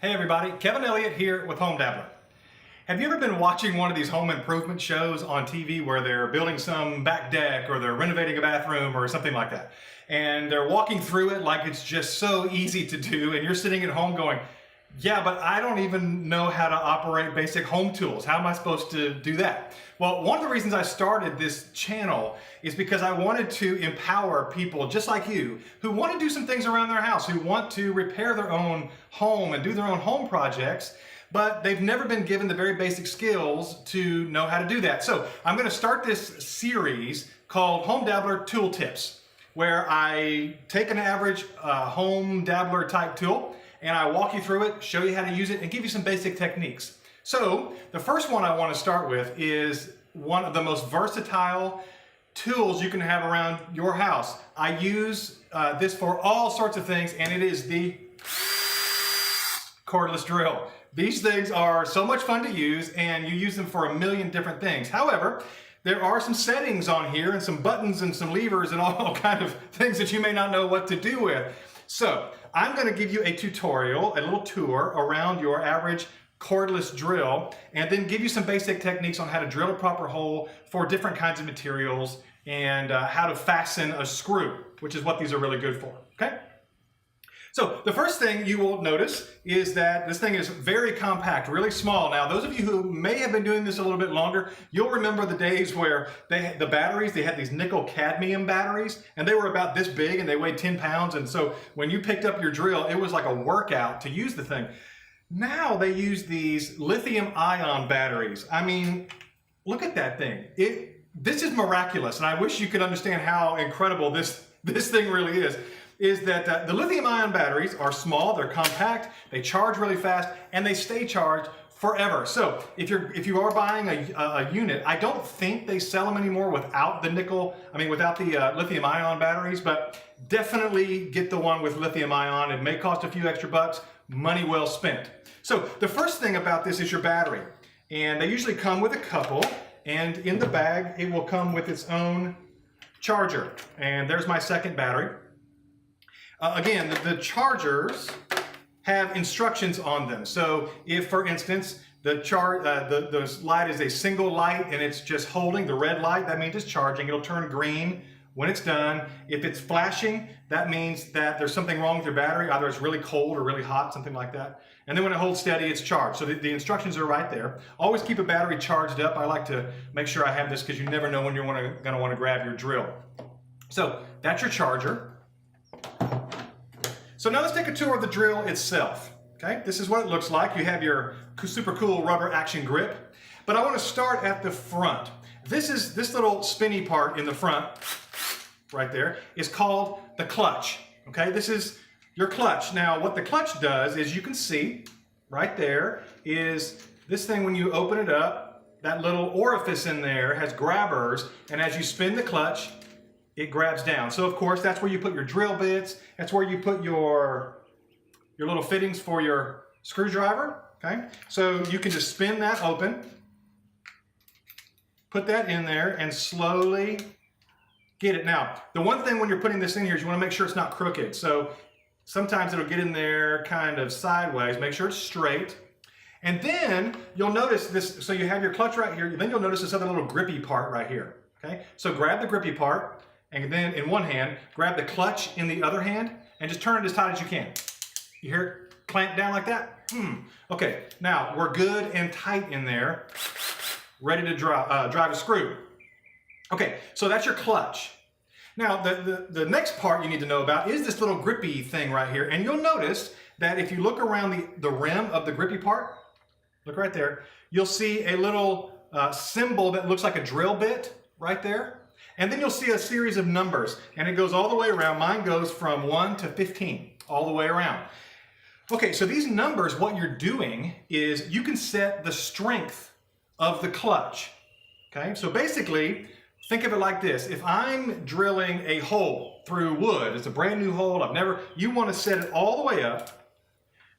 Hey everybody, Kevin Elliott here with HomeDabbler. Have you ever been watching one of these home improvement shows on TV where they're building some back deck or they're renovating a bathroom or something like that? And they're walking through it like it's just so easy to do, and you're sitting at home going, yeah, but I don't even know how to operate basic home tools. How am I supposed to do that? Well, one of the reasons I started this channel is because I wanted to empower people just like you who want to do some things around their house, who want to repair their own home and do their own home projects, but they've never been given the very basic skills to know how to do that. So I'm going to start this series called HomeDabbler Tool Tips, where I take an average HomeDabbler type tool and I walk you through it, show you how to use it, and give you some basic techniques. So the first one I want to start with is one of the most versatile tools you can have around your house. I use this for all sorts of things, and it is the cordless drill. These things are so much fun to use, and you use them for a million different things. However, there are some settings on here and some buttons and some levers and all kind of things that you may not know what to do with. So I'm going to give you a tutorial, a little tour around your average cordless drill, and then give you some basic techniques on how to drill a proper hole for different kinds of materials and how to fasten a screw, which is what these are really good for, okay? So the first thing you will notice is that this thing is very compact, really small. Now, those of you who may have been doing this a little bit longer, you'll remember the days where the batteries, they had these nickel cadmium batteries, and they were about this big and they weighed 10 pounds. And so when you picked up your drill, it was like a workout to use the thing. Now they use these lithium ion batteries. I mean, look at that thing. This is miraculous, and I wish you could understand how incredible this thing really is that the lithium ion batteries are small, they're compact, they charge really fast, and they stay charged forever. So if you are buying a unit, I don't think they sell them anymore without the lithium ion batteries, but definitely get the one with lithium ion. It may cost a few extra bucks, money well spent. So the first thing about this is your battery, and they usually come with a couple, and in the bag it will come with its own charger. And there's my second battery. Again, the chargers have instructions on them. So if, for instance, the light is a single light and it's just holding the red light, that means it's charging. It'll turn green when it's done. If it's flashing, that means that there's something wrong with your battery. Either it's really cold or really hot, something like that. And then when it holds steady, it's charged. So the instructions are right there. Always keep a battery charged up. I like to make sure I have this because you never know when you're going to want to grab your drill. So that's your charger. So now let's take a tour of the drill itself. Okay, this is what it looks like. You have your super cool rubber action grip, but I want to start at the front. This little spinny part in the front, right there, is called the clutch. Okay, this is your clutch. Now, what the clutch does is you can see right there is this thing. When you open it up, that little orifice in there has grabbers, and as you spin the clutch, it grabs down. So of course, that's where you put your drill bits. That's where you put your little fittings for your screwdriver, okay? So you can just spin that open, put that in there, and slowly get it. Now, the one thing when you're putting this in here is you want to make sure it's not crooked. So sometimes it'll get in there kind of sideways. Make sure it's straight. And then you'll notice this, so you have your clutch right here, then you'll notice this other little grippy part right here, okay? So grab the grippy part, and then in one hand, grab the clutch in the other hand, and just turn it as tight as you can. You hear it clamp down like that? Okay, now we're good and tight in there, ready to drive a screw. Okay, so that's your clutch. Now, the next part you need to know about is this little grippy thing right here, and you'll notice that if you look around the rim of the grippy part, look right there, you'll see a little symbol that looks like a drill bit right there. And then you'll see a series of numbers, and it goes all the way around. Mine goes from 1 to 15, all the way around. Okay, so these numbers, what you're doing is you can set the strength of the clutch. Okay, so basically, think of it like this. If I'm drilling a hole through wood, it's a brand new hole, you want to set it all the way up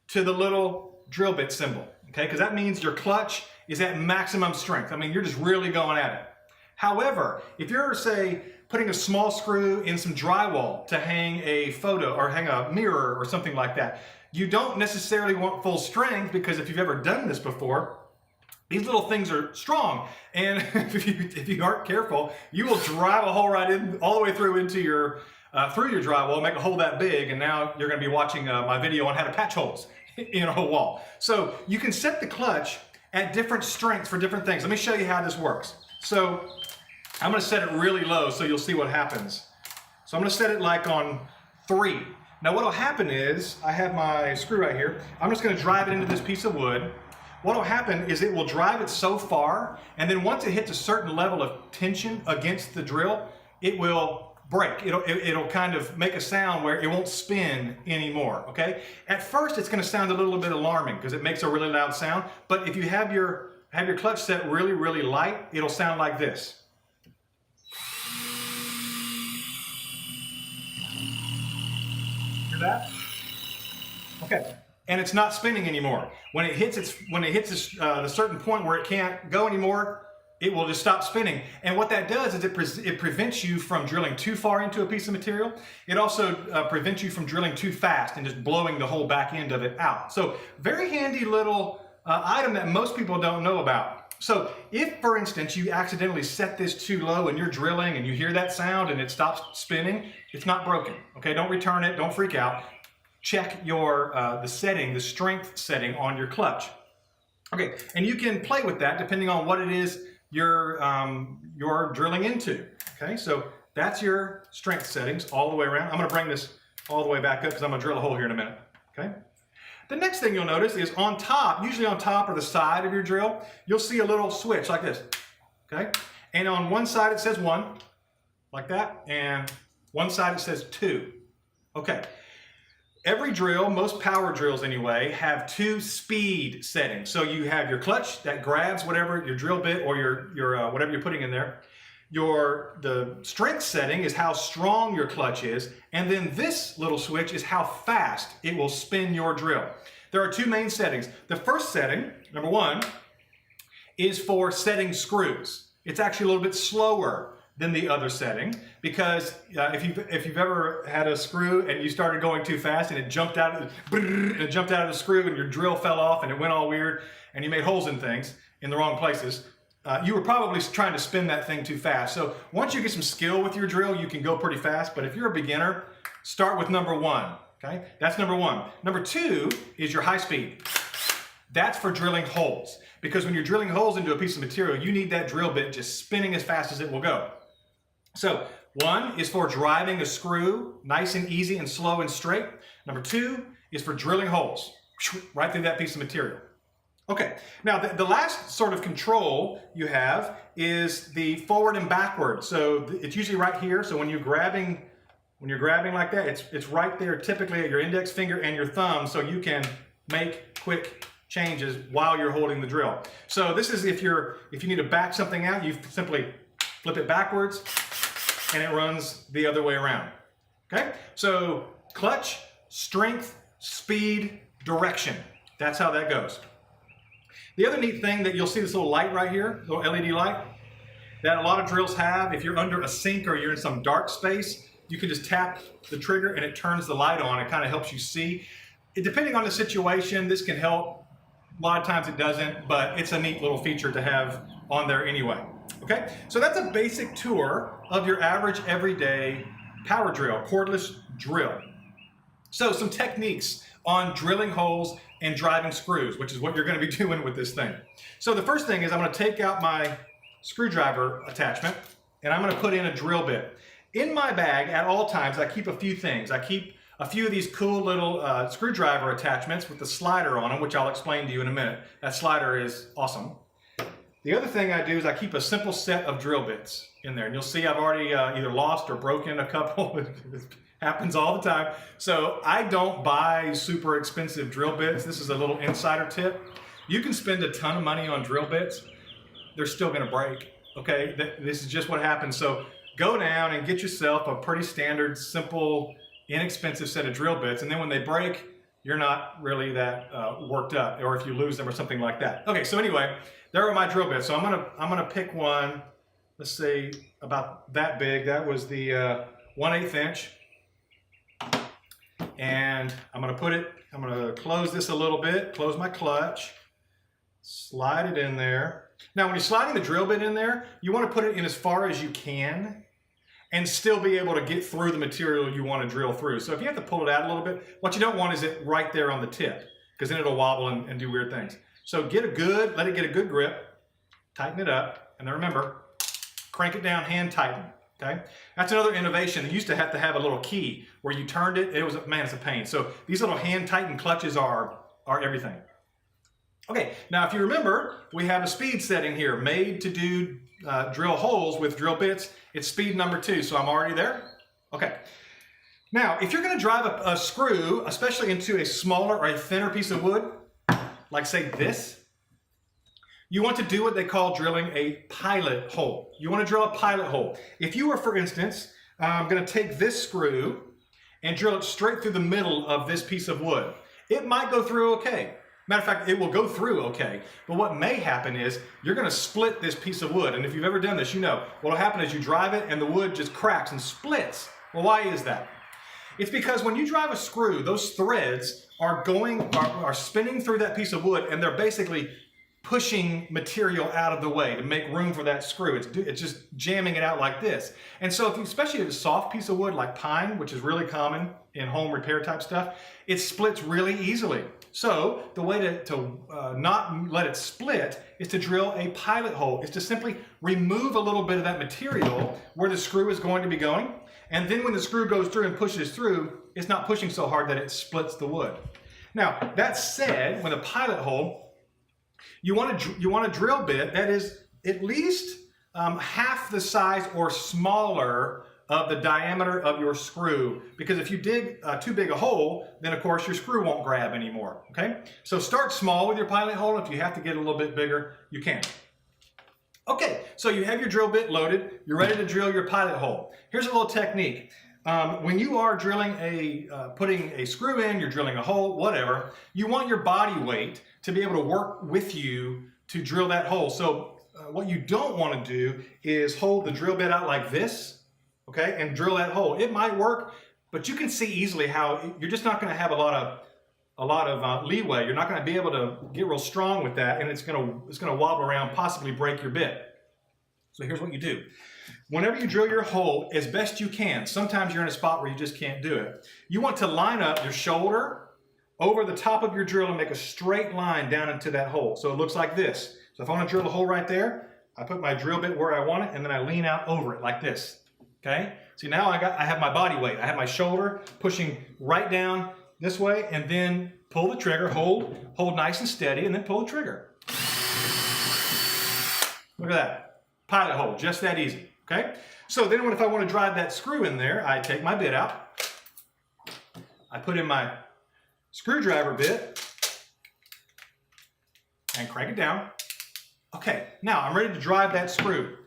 to the little drill bit symbol, okay? Because that means your clutch is at maximum strength. I mean, you're just really going at it. However, if you're, say, putting a small screw in some drywall to hang a photo or hang a mirror or something like that, You don't necessarily want full strength, because if you've ever done this before, these little things are strong, and if you aren't careful, you will drive a hole right in, all the way through into your drywall, make a hole that big, and now you're going to be watching my video on how to patch holes in a wall. So you can set the clutch at different strengths for different things. Let me show you how this works. So I'm going to set it really low so you'll see what happens. So I'm going to set it like on 3. Now what will happen is, I have my screw right here. I'm just going to drive it into this piece of wood. What will happen is it will drive it so far, and then once it hits a certain level of tension against the drill, it will break. It'll kind of make a sound where it won't spin anymore, okay? At first it's going to sound a little bit alarming because it makes a really loud sound, but if you have your clutch set really, really light, it'll sound like this. Hear that? Okay. And it's not spinning anymore. When it hits a certain point where it can't go anymore, it will just stop spinning. And what that does is it prevents you from drilling too far into a piece of material. It also prevents you from drilling too fast and just blowing the whole back end of it out. So very handy little item that most people don't know about. So if, for instance, you accidentally set this too low and you're drilling and you hear that sound and it stops spinning, it's not broken. Okay, don't return it, don't freak out. Check your the strength setting on your clutch. Okay, and you can play with that depending on what it is you're drilling into. Okay, so that's your strength settings all the way around. I'm going to bring this all the way back up because I'm going to drill a hole here in a minute. Okay. The next thing you'll notice is on top, usually on top or the side of your drill, you'll see a little switch like this. Okay, and on one side it says 1, like that, and one side it says 2. Okay. Every drill, most power drills anyway, have 2 speed settings. So you have your clutch that grabs whatever your drill bit or your whatever you're putting in there. The strength setting is how strong your clutch is, and then this little switch is how fast it will spin your drill. There are 2 main settings. The first setting, number 1, is for setting screws. It's actually a little bit slower than the other setting, because if you've ever had a screw and you started going too fast and it jumped out of the screw and your drill fell off and it went all weird and you made holes in things in the wrong places, you were probably trying to spin that thing too fast. So once you get some skill with your drill, you can go pretty fast, but if you're a beginner, start with number 1. Okay, that's number 1. Number 2 is your high speed. That's for drilling holes, because when you're drilling holes into a piece of material, you need that drill bit just spinning as fast as it will go. So 1 is for driving a screw nice and easy and slow and straight. Number 2 is for drilling holes right through that piece of material. Okay, now the last sort of control you have is the forward and backward. So it's usually right here. So when you're grabbing like that, it's right there typically at your index finger and your thumb, so you can make quick changes while you're holding the drill. So this is if you need to back something out, you simply flip it backwards and it runs the other way around. Okay, so clutch, strength, speed, direction. That's how that goes. The other neat thing that you'll see, this little light right here, little LED light, that a lot of drills have. If you're under a sink or you're in some dark space, you can just tap the trigger and it turns the light on. It kind of helps you see. Depending on the situation, this can help. A lot of times it doesn't, but it's a neat little feature to have on there anyway. Okay, so that's a basic tour of your average everyday power drill, cordless drill. So some techniques on drilling holes and driving screws, which is what you're going to be doing with this thing. So the first thing is I'm going to take out my screwdriver attachment and I'm going to put in a drill bit. In my bag at all times, I keep a few things. I keep a few of these cool little screwdriver attachments with the slider on them, which I'll explain to you in a minute. That slider is awesome. The other thing I do is I keep a simple set of drill bits in there. And you'll see I've already either lost or broken a couple. It happens all the time. So I don't buy super expensive drill bits. This is a little insider tip. You can spend a ton of money on drill bits. They're still going to break. Okay, this is just what happens. So go down and get yourself a pretty standard, simple, inexpensive set of drill bits. And then when they break, you're not really that worked up, or if you lose them or something like that. Okay, so anyway, there are my drill bits. So I'm gonna pick one, let's say about that big. That was the 1/8 inch. and I'm gonna close this a little bit, close my clutch, slide it in there. Now when you're sliding the drill bit in there, you want to put it in as far as you can and still be able to get through the material you want to drill through. So if you have to pull it out a little bit, what you don't want is it right there on the tip, because then it'll wobble and do weird things. So let it get a good grip, tighten it up, and then remember, crank it down, hand tighten, okay? That's another innovation. You used to have a little key where you turned it, man, it's a pain. So these little hand tighten clutches are everything. Okay, now if you remember, we have a speed setting here, made to do drill holes with drill bits. It's speed number 2, so I'm already there. Okay. Now, if you're going to drive a screw, especially into a smaller or a thinner piece of wood, like say this, you want to do what they call drilling a pilot hole. You want to drill a pilot hole. If you were, for instance, going to take this screw and drill it straight through the middle of this piece of wood, it might go through okay. Matter of fact, it will go through okay, but what may happen is you're going to split this piece of wood, and if you've ever done this, you know what will happen is you drive it and the wood just cracks and splits. Well, why is that? It's because when you drive a screw, those threads are spinning through that piece of wood, and they're basically pushing material out of the way to make room for that screw. It's just jamming it out like this. And so especially if it's a soft piece of wood like pine, which is really common in home repair type stuff, it splits really easily. So the way to not let it split is to drill a pilot hole. Is to simply remove a little bit of that material where the screw is going to be going. And then when the screw goes through and pushes through, it's not pushing so hard that it splits the wood. Now, that said, with a pilot hole, you want a drill bit that is at least half the size or smaller of the diameter of your screw, because if you dig too big a hole, then of course your screw won't grab anymore, okay? So start small with your pilot hole. If you have to get a little bit bigger, you can. Okay, so you have your drill bit loaded, you're ready to drill your pilot hole. Here's a little technique. When you are drilling putting a screw in, you're drilling a hole, whatever, you want your body weight to be able to work with you to drill that hole. So what you don't want to do is hold the drill bit out like this, okay, and drill that hole. It might work, but you can see easily how you're just not going to have a lot of leeway. You're not going to be able to get real strong with that, and it's going to wobble around, possibly break your bit. So here's what you do. Whenever you drill your hole, as best you can, sometimes you're in a spot where you just can't do it. You want to line up your shoulder over the top of your drill and make a straight line down into that hole. So it looks like this. So if I want to drill a hole right there, I put my drill bit where I want it, and then I lean out over it like this. Okay? See, now I have my body weight. I have my shoulder pushing right down this way, and then pull the trigger, hold nice and steady, and then pull the trigger. Look at that. Pilot hole, just that easy. Okay? So then if I want to drive that screw in there, I take my bit out. I put in my screwdriver bit and crank it down. Okay, now I'm ready to drive that screw.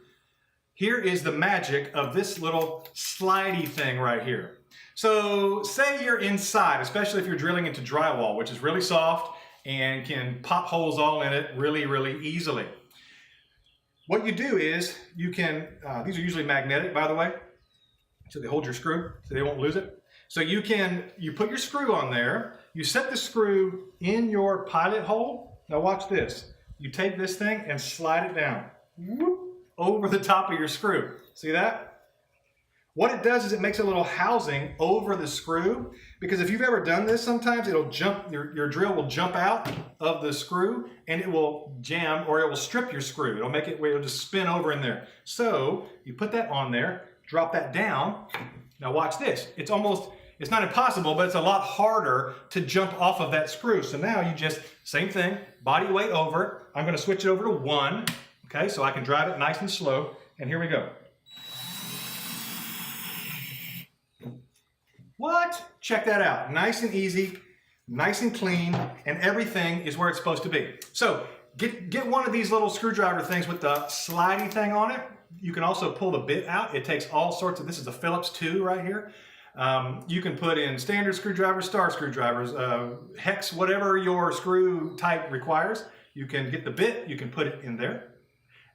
Here is the magic of this little slidey thing right here. So say you're inside, especially if you're drilling into drywall, which is really soft and can pop holes all in it really, really easily. What you do is you can, these are usually magnetic, by the way, so they hold your screw so they won't lose it. So you put your screw on there, you set the screw in your pilot hole. Now watch this. You take this thing and slide it down. Whoop, over the top of your screw. See that? What it does is it makes a little housing over the screw, because if you've ever done this, sometimes it'll jump, your drill will jump out of the screw and it will jam, or it will strip your screw. It'll make it where it'll just spin over in there. So you put that on there, drop that down. Now watch this. It's not impossible, but it's a lot harder to jump off of that screw. So now you just, same thing, body weight over it. I'm going to switch it over to 1, okay, so I can drive it nice and slow. And here we go. What? Check that out. Nice and easy, nice and clean, and everything is where it's supposed to be. So get one of these little screwdriver things with the slidey thing on it. You can also pull the bit out. It takes all sorts of, this is a Phillips 2 right here. You can put in standard screwdrivers, star screwdrivers, hex, whatever your screw type requires. You can get the bit, you can put it in there.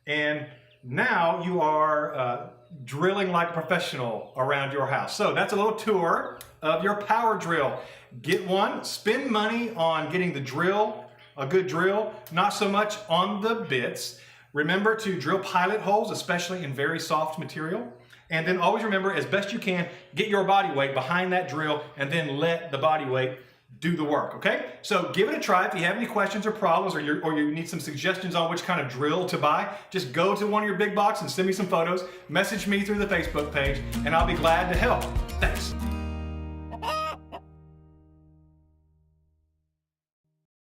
And now you are drilling like a professional around your house. So that's a little tour of your power drill. Get one, spend money on getting the drill, a good drill, not so much on the bits. Remember to drill pilot holes, especially in very soft material. And then always remember, as best you can, get your body weight behind that drill and then let the body weight do the work, okay? So give it a try. If you have any questions or problems, or you need some suggestions on which kind of drill to buy, just go to one of your big box and send me some photos, message me through the Facebook page, and I'll be glad to help. Thanks.